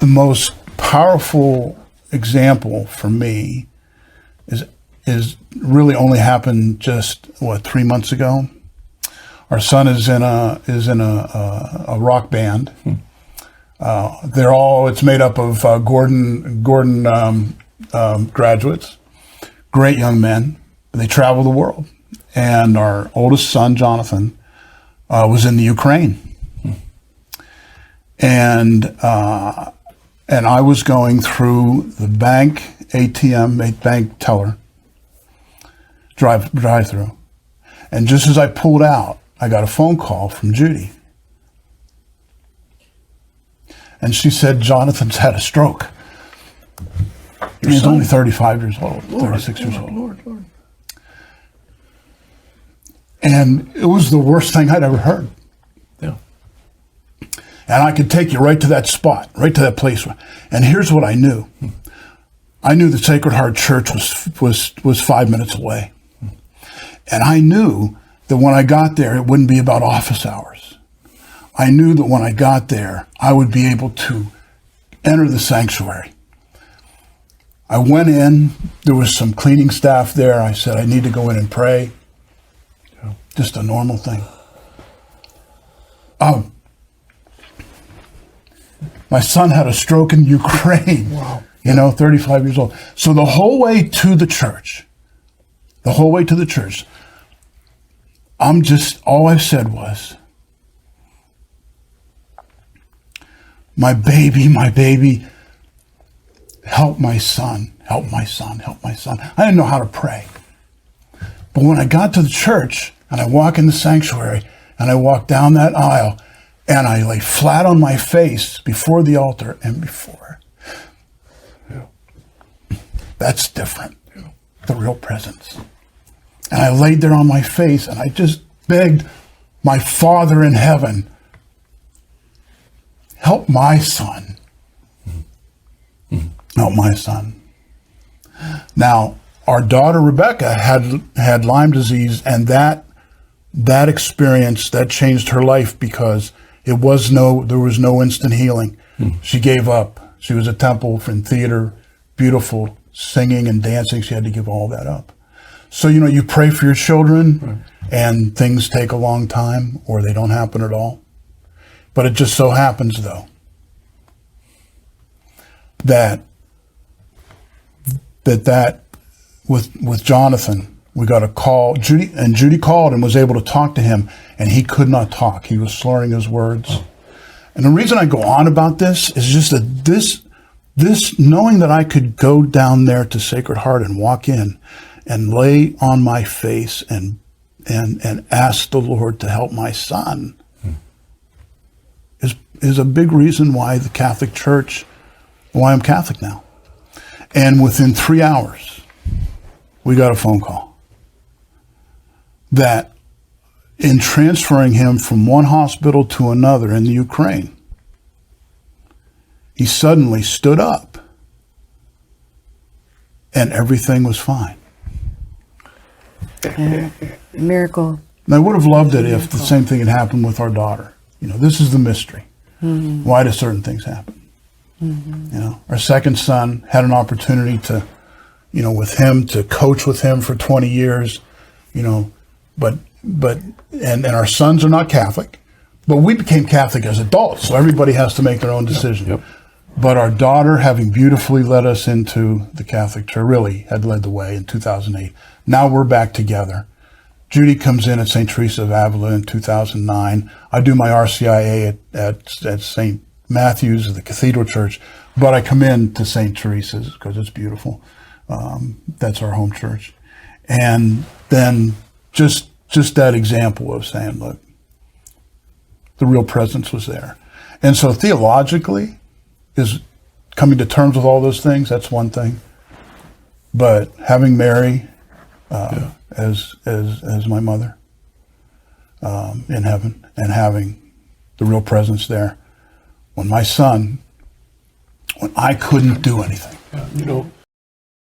the most powerful example for me is really only happened just 3 months ago. Our son is in a rock band. It's made up of Gordon graduates, great young men. They travel the world, and our oldest son Jonathan was in the Ukraine, and I was going through the bank ATM, bank teller drive through, and just as I pulled out, I got a phone call from Judy. And she said, Jonathan's had a stroke. He's only 35 years old, 36 years old. Lord. And it was the worst thing I'd ever heard. Yeah. And I could take you right to that spot, right to that place. And here's what I knew. I knew the Sacred Heart Church was 5 minutes away. And I knew that when I got there, it wouldn't be about office hours. I knew that when I got there, I would be able to enter the sanctuary. I went in, there was some cleaning staff there. I said, I need to go in and pray. Yeah. Just a normal thing. My son had a stroke in Ukraine. Wow. 35 years old. So the whole way to the church, all I said was, my baby, help my son. I didn't know how to pray. But when I got to the church and I walk in the sanctuary and I walk down that aisle and I lay flat on my face before the altar and before. Yeah. That's different. Yeah. The real presence. And I laid there on my face and I just begged my Father in heaven, help my son. Help my son. Now, our daughter Rebecca had Lyme disease, and that experience that changed her life because there was no instant healing. She gave up. She was a temple in theater, beautiful, singing and dancing. She had to give all that up. So, you pray for your children, right, and things take a long time or they don't happen at all. But it just so happens, though, that with Jonathan, we got a call. Judy called and was able to talk to him, and he could not talk. He was slurring his words. And the reason I go on about this is just that this knowing that I could go down there to Sacred Heart and walk in and lay on my face and ask the Lord to help my son is a big reason why the Catholic Church, why I'm Catholic now. And within 3 hours, we got a phone call that in transferring him from one hospital to another in the Ukraine, he suddenly stood up and everything was fine. Miracle. And I would have loved it if the same thing had happened with our daughter. This is the mystery. Mm-hmm. Why do certain things happen? Mm-hmm. Our second son had an opportunity to, with him, to coach with him for 20 years, but our sons are not Catholic, but we became Catholic as adults, so everybody has to make their own decision. Yep. But our daughter, having beautifully led us into the Catholic Church, really had led the way in 2008. Now we're back together. Judy comes in at St. Teresa of Avila in 2009. I do my RCIA at St. Matthew's, the Cathedral Church, but I come in to St. Teresa's because it's beautiful. That's our home church. And then just that example of saying, look, the real presence was there. And so theologically, is coming to terms with all those things, that's one thing. But having Mary as my mother in heaven and having the real presence there, when I couldn't do anything.